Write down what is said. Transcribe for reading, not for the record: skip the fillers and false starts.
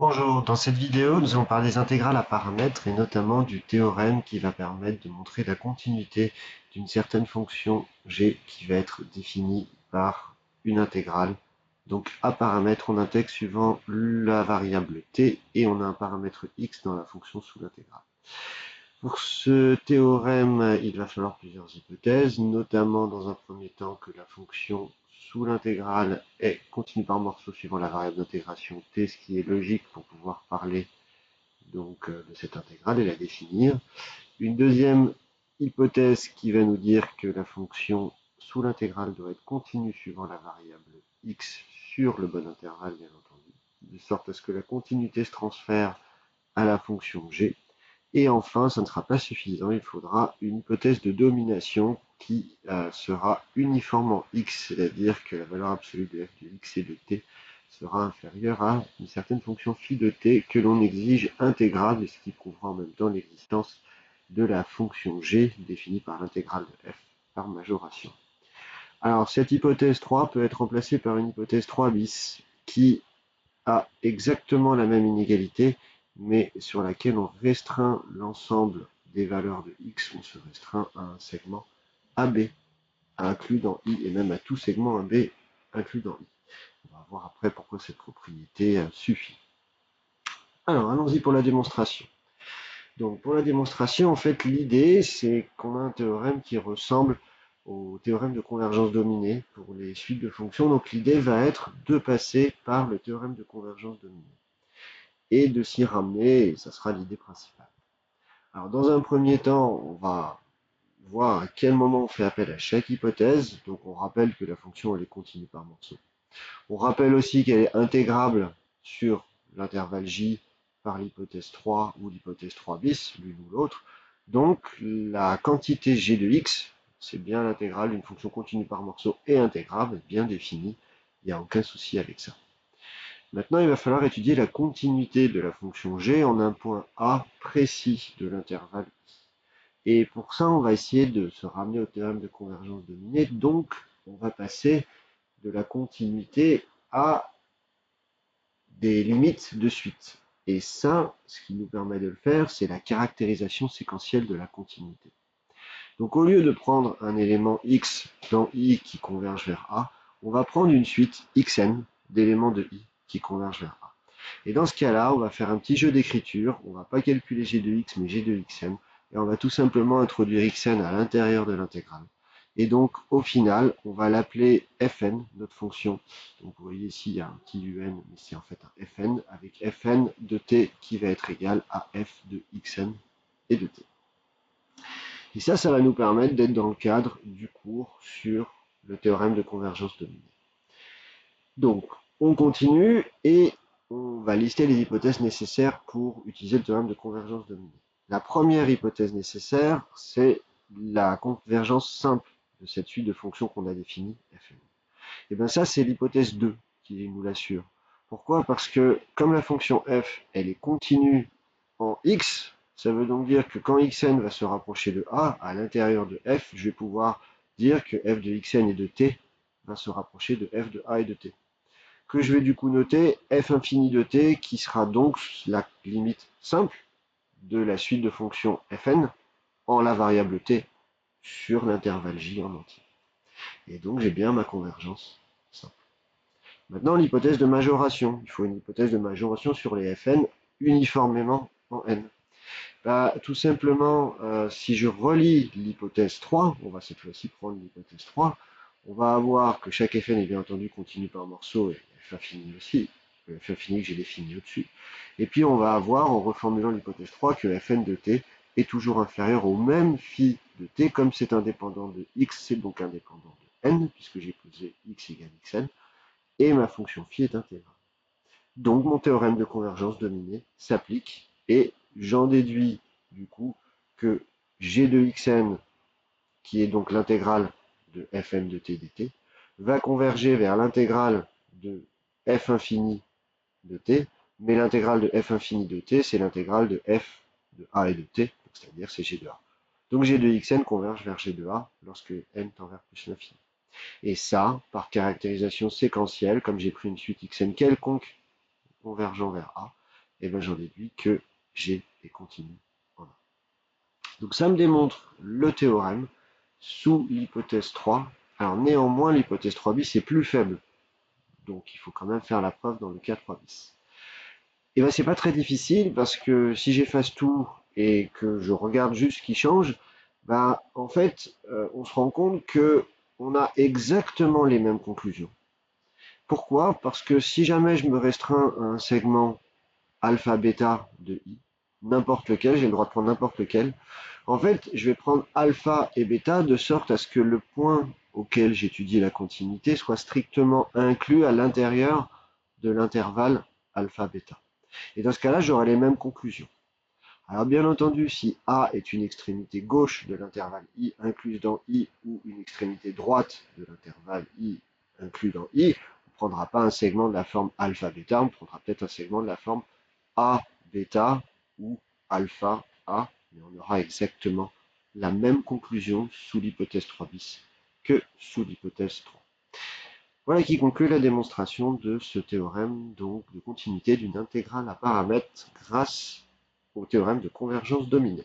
Bonjour, dans cette vidéo, nous allons parler des intégrales à paramètres et notamment du théorème qui va permettre de montrer la continuité d'une certaine fonction g qui va être définie par une intégrale. Donc à paramètres, on intègre suivant la variable t et on a un paramètre x dans la fonction sous l'intégrale. Pour ce théorème, il va falloir plusieurs hypothèses, notamment dans un premier temps que la fonction sous l'intégrale est continue par morceaux suivant la variable d'intégration t, ce qui est logique pour pouvoir parler donc de cette intégrale et la définir. Une deuxième hypothèse qui va nous dire que la fonction sous l'intégrale doit être continue suivant la variable x sur le bon intervalle, bien entendu, de sorte à ce que la continuité se transfère à la fonction g. Et enfin, ça ne sera pas suffisant, il faudra une hypothèse de domination qui sera uniforme en x, c'est-à-dire que la valeur absolue de f de x et de t sera inférieure à une certaine fonction phi de t que l'on exige intégrable, ce qui prouvera en même temps l'existence de la fonction g définie par l'intégrale de f par majoration. Alors cette hypothèse 3 peut être remplacée par une hypothèse 3 bis qui a exactement la même inégalité, mais sur laquelle on restreint l'ensemble des valeurs de x, on se restreint à un segment AB inclus dans I, et même à tout segment AB inclus dans I. On va voir après pourquoi cette propriété suffit. Alors, allons-y pour la démonstration. Donc, pour la démonstration, en fait, l'idée, c'est qu'on a un théorème qui ressemble au théorème de convergence dominée pour les suites de fonctions. Donc, l'idée va être de passer par le théorème de convergence dominée et de s'y ramener, et ça sera l'idée principale. Alors, dans un premier temps, on va voir à quel moment on fait appel à chaque hypothèse. Donc, on rappelle que la fonction, elle est continue par morceaux. On rappelle aussi qu'elle est intégrable sur l'intervalle j par l'hypothèse 3 ou l'hypothèse 3 bis, l'une ou l'autre. Donc, la quantité g de x, c'est bien l'intégrale d'une fonction continue par morceaux et intégrable, bien définie. Il n'y a aucun souci avec ça. Maintenant, il va falloir étudier la continuité de la fonction g en un point A précis de l'intervalle i. Et pour ça, on va essayer de se ramener au théorème de convergence dominée. Donc, on va passer de la continuité à des limites de suite. Et ça, ce qui nous permet de le faire, c'est la caractérisation séquentielle de la continuité. Donc, au lieu de prendre un élément x dans i qui converge vers a, on va prendre une suite xn d'éléments de i qui convergent vers a. Et dans ce cas-là, on va faire un petit jeu d'écriture. On ne va pas calculer g de x, mais g de xn. Et on va tout simplement introduire xn à l'intérieur de l'intégrale. Et donc, au final, on va l'appeler fn, notre fonction. Donc, vous voyez ici, il y a un petit un, mais c'est en fait un fn, avec fn de t qui va être égal à f de xn et de t. Et ça va nous permettre d'être dans le cadre du cours sur le théorème de convergence dominée. Donc, on continue et on va lister les hypothèses nécessaires pour utiliser le théorème de convergence dominée. La première hypothèse nécessaire, c'est la convergence simple de cette suite de fonctions qu'on a définie, fn. Et bien ça, c'est l'hypothèse 2 qui nous l'assure. Pourquoi? Parce que comme la fonction f, elle est continue en x, ça veut donc dire que quand xn va se rapprocher de a, à l'intérieur de f, je vais pouvoir dire que f de xn et de t va se rapprocher de f de a et de t. Que je vais du coup noter f infini de t, qui sera donc la limite simple de la suite de fonctions fn en la variable t sur l'intervalle j en entier. Et donc j'ai bien ma convergence simple. Maintenant, l'hypothèse de majoration. Il faut une hypothèse de majoration sur les fn uniformément en n. Bah, tout simplement, si je relis l'hypothèse 3, on va cette fois-ci prendre l'hypothèse 3, on va avoir que chaque fn est bien entendu continu par morceau et f infini aussi, le f infini que j'ai défini au-dessus. Et puis on va avoir, en reformulant l'hypothèse 3, que fn de t est toujours inférieur au même phi de t, comme c'est indépendant de x, c'est donc indépendant de n, puisque j'ai posé x égale xn, et ma fonction phi est intégrale. Donc mon théorème de convergence dominée s'applique, et j'en déduis du coup que g de xn, qui est donc l'intégrale de fn de t dt, va converger vers l'intégrale de f infini de t, mais l'intégrale de f infini de t, c'est l'intégrale de f de a et de t, c'est-à-dire c'est g de a. Donc g de xn converge vers g de a lorsque n tend vers plus l'infini. Et ça, par caractérisation séquentielle, comme j'ai pris une suite xn quelconque convergent vers a, et ben j'en déduis que G est continu en A. Donc ça me démontre le théorème sous l'hypothèse 3. Alors néanmoins, l'hypothèse 3 bis est plus faible. Donc il faut quand même faire la preuve dans le cas 3 bis. Et ben c'est pas très difficile parce que si j'efface tout et que je regarde juste ce qui change, bah en fait on se rend compte que on a exactement les mêmes conclusions. Pourquoi? Parce que si jamais je me restreins à un segment alpha bêta de i, n'importe lequel, j'ai le droit de prendre n'importe lequel, en fait je vais prendre alpha et bêta de sorte à ce que le point auquel j'étudie la continuité soit strictement inclus à l'intérieur de l'intervalle alpha bêta. Et dans ce cas-là, j'aurai les mêmes conclusions. Alors bien entendu, si A est une extrémité gauche de l'intervalle I incluse dans I ou une extrémité droite de l'intervalle I inclus dans I, on ne prendra pas un segment de la forme alpha bêta, on prendra peut-être un segment de la forme A bêta ou alpha A, mais on aura exactement la même conclusion sous l'hypothèse 3 bis que sous l'hypothèse 3. Voilà qui conclut la démonstration de ce théorème donc de continuité d'une intégrale à paramètres grâce au théorème de convergence dominée.